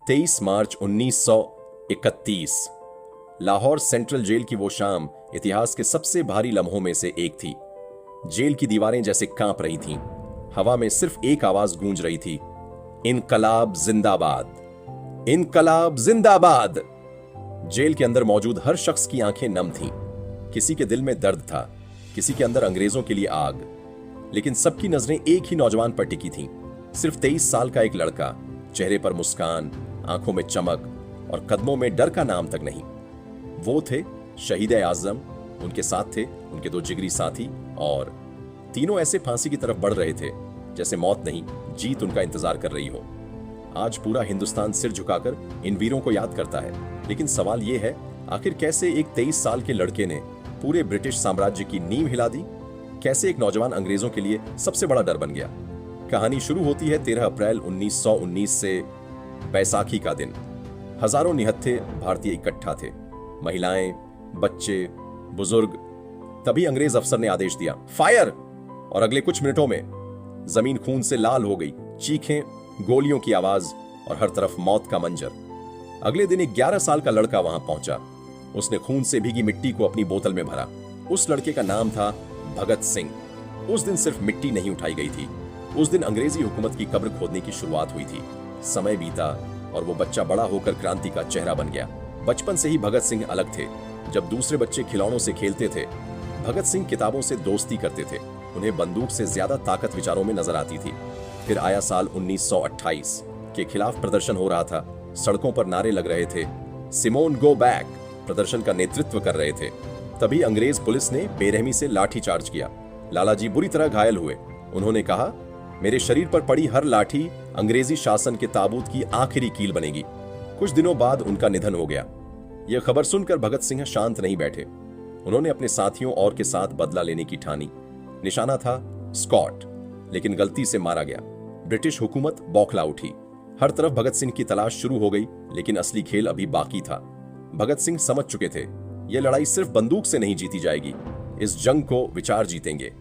23 मार्च 1931। Lahore central jail की वो शाम इतिहास के सबसे भारी लम्हों में से एक थी। जेल की दीवारें जैसे कांप रही थीं। हवा में सिर्फ एक आवाज गूंज रही थी, इनकलाब जिंदाबाद, इनकलाब जिंदाबाद। जेल के अंदर मौजूद हर शख्स की आंखें नम थीं। किसी के दिल में दर्द था, किसी के अंदर अंग्रेजों के लिए आग। लेकिन सबकी नजरें एक ही नौजवान पर टिकी थीं। सिर्फ 23 साल का एक लड़का, चेहरे पर मुस्कान, आंखों में चमक और कदमों में डर का नाम तक नहीं। वो थे शहीद आजम। उनके साथ थे उनके दो जिगरी साथी, और तीनों ऐसे फांसी की तरफ बढ़ रहे थे जैसे मौत नहीं, जीत उनका इंतजार कर रही हो। आज पूरा हिंदुस्तान सिर झुकाकर इन वीरों को याद करता है। लेकिन सवाल यह है, आखिर कैसे एक 23 साल के लड़के ने पूरे ब्रिटिश साम्राज्य की नींव हिला दी? कैसे एक नौजवान अंग्रेजों के लिए सबसे बड़ा डर बन गया? कहानी शुरू होती है 13 अप्रैल 1919 से। बैसाखी का दिन। हजारों निहत्थे भारतीय इकट्ठा थे, महिलाएं, बच्चे, बुजुर्ग। तभी अंग्रेज अफसर ने आदेश दिया, फायर! और अगले कुछ मिनटों में जमीन खून से लाल हो गई। चीखें, गोलियों की आवाज और हर तरफ मौत का मंजर। अगले दिन एक 11 साल का लड़का वहां पहुंचा। उसने खून से भीगी मिट्टी को अपनी बोतल में भरा। उस लड़के का नाम था भगत सिंह। उस दिन सिर्फ मिट्टी नहीं उठाई गई थी, उस दिन अंग्रेजी हुकूमत की कब्र खोदने की शुरुआत हुई थी। समय बीता और वो बच्चा बड़ा होकर क्रांति का चेहरा बन गया। बचपन से ही भगत सिंह अलग थे। जब दूसरे बच्चे खिलौनों से खेलते थे, भगत सिंह किताबों से दोस्ती करते थे। उन्हें बंदूक से ज्यादा ताकत विचारों में नजर आती थी। फिर आया साल 1928 के खिलाफ प्रदर्शन हो रहा था। सड़कों पर नारे लग रहे थे, सिमोन गो बैक। प्रदर्शन का नेतृत्व कर रहे थे। तभी अंग्रेज पुलिस ने बेरहमी से लाठी चार्ज किया। लालाजी बुरी तरह घायल हुए। उन्होंने कहा, मेरे शरीर पर पड़ी हर लाठी अंग्रेजी शासन के ताबूत की आखिरी कील बनेगी। कुछ दिनों बाद उनका निधन हो गया। यह खबर सुनकर भगत सिंह शांत नहीं बैठे। उन्होंने अपने साथियों और के साथ बदला लेने की ठानी। निशाना था स्कॉट, लेकिन गलती से मारा गया। ब्रिटिश हुकूमत बौखला उठी। हर तरफ भगत सिंह की तलाश शुरू हो गई, लेकिन असली खेल अभी बाकी था। भगत सिंह समझ चुके थे, यह लड़ाई सिर्फ बंदूक से नहीं जीती जाएगी, इस जंग को विचार जीतेंगे।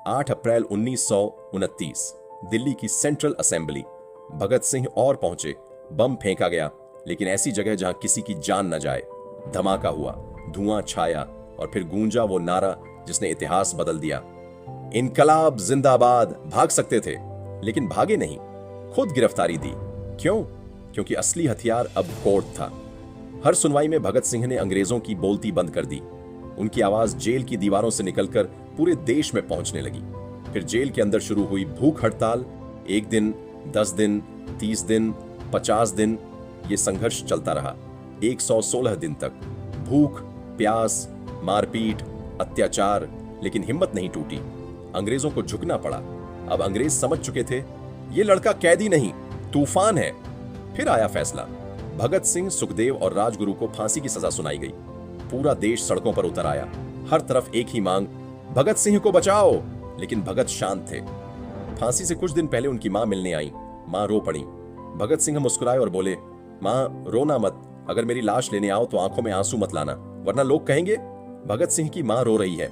8 अप्रैल 1929 दिल्ली की सेंट्रल असेंबली। भगत सिंह और पहुंचे। बम फेंका गया, लेकिन ऐसी जगह जहां किसी की जान न जाए। धमाका हुआ, धुआं छाया और फिर गूंजा वो नारा जिसने इतिहास बदल दिया, इनकलाब जिंदाबाद। भाग सकते थे, लेकिन भागे नहीं, खुद गिरफ्तारी दी। क्यों? क्योंकि असली हथियार अब कोर्ट था। हर सुनवाई में भगत सिंह ने अंग्रेजों की बोलती बंद कर दी। उनकी आवाज जेल की दीवारों से निकलकर पूरे देश में पहुंचने लगी। फिर जेल के अंदर शुरू हुई भूख हड़ताल। 1 दिन, 10 दिन, 30 दिन, 50 दिन ये संघर्ष चलता रहा। 116 दिन तक भूख, प्यास, मारपीट, अत्याचार, लेकिन हिम्मत नहीं टूटी। अंग्रेजों को झुकना पड़ा। अब अंग्रेज समझ चुके थे, ये लड़का कैदी नहीं, तूफान है। फिर आया फैसला। भगत सिंह, सुखदेव और राजगुरु को फांसी की सजा सुनाई गई। पूरा देश सड़कों पर उतर आया। हर तरफ एक ही मांग, भगत सिंह को बचाओ। लेकिन भगत शांत थे। फांसी से कुछ दिन पहले उनकी मां मिलने आई। मां रो पड़ी। भगत सिंह मुस्कुराए और बोले, मां रोना मत, अगर मेरी लाश लेने आओ तो आंखों में आंसू मत लाना, वरना लोग कहेंगे भगत सिंह की मां रो रही है।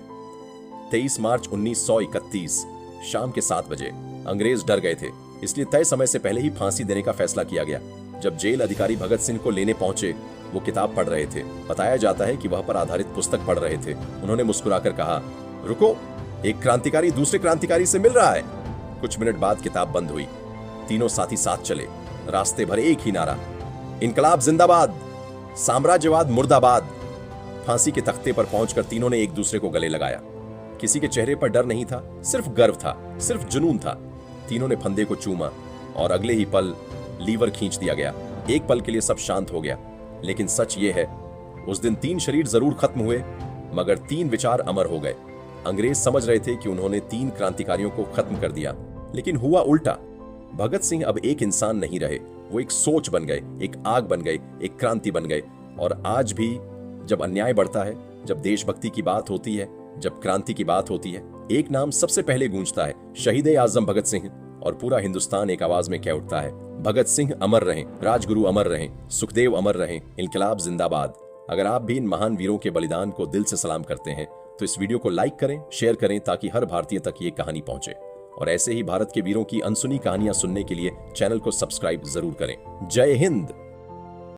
23 मार्च 1931 शाम के 7 बजे। अंग्रेज डर गए थे, इसलिए तय समय से पहले ही फांसी देने का फैसला किया गया। जब जेल अधिकारी भगत सिंह को लेने पहुंचे, वो किताब पढ़ रहे थे। बताया जाता है कि वह पर आधारित पुस्तक पढ़ रहे थे। उन्होंने मुस्कुराकर कहा, रुको, एक क्रांतिकारी दूसरे क्रांतिकारी से मिल रहा है। कुछ मिनट बाद किताब बंद हुई। तीनों साथी साथ चले। रास्ते भर एक ही नारा, इनकलाब जिंदाबाद, साम्राज्यवाद मुर्दाबाद। फांसी के तख्ते पर पहुंचकर तीनों ने एक दूसरे को गले लगाया। किसी के चेहरे पर डर नहीं था, सिर्फ गर्व था, सिर्फ जुनून था। तीनों ने फंदे को चूमा और अगले ही पल लीवर खींच दिया गया। एक पल के लिए सब शांत हो गया। लेकिन सच ये है, उस दिन 3 शरीर जरूर खत्म हुए, मगर 3 विचार अमर हो गए। अंग्रेज समझ रहे थे कि उन्होंने 3 क्रांतिकारियों को खत्म कर दिया, लेकिन हुआ उल्टा। भगत सिंह अब एक इंसान नहीं रहे, वो एक सोच बन गए, एक आग बन गए, एक क्रांति बन गए। और आज भी जब अन्याय बढ़ता है, जब देशभक्ति की बात होती है, जब क्रांति की बात होती है, एक नाम सबसे पहले गूंजता है, शहीद आजम भगत सिंह। और पूरा हिंदुस्तान एक आवाज में कह उठता है, भगत सिंह अमर रहें, राजगुरु अमर रहें, सुखदेव अमर रहें, इनकलाब जिंदाबाद। अगर आप भी इन महान वीरों के बलिदान को दिल से सलाम करते हैं तो इस वीडियो को लाइक करें, शेयर करें, ताकि हर भारतीय तक ये कहानी पहुंचे। और ऐसे ही भारत के वीरों की अनसुनी कहानियां सुनने के लिए चैनल को सब्सक्राइब जरूर करें। जय हिंद।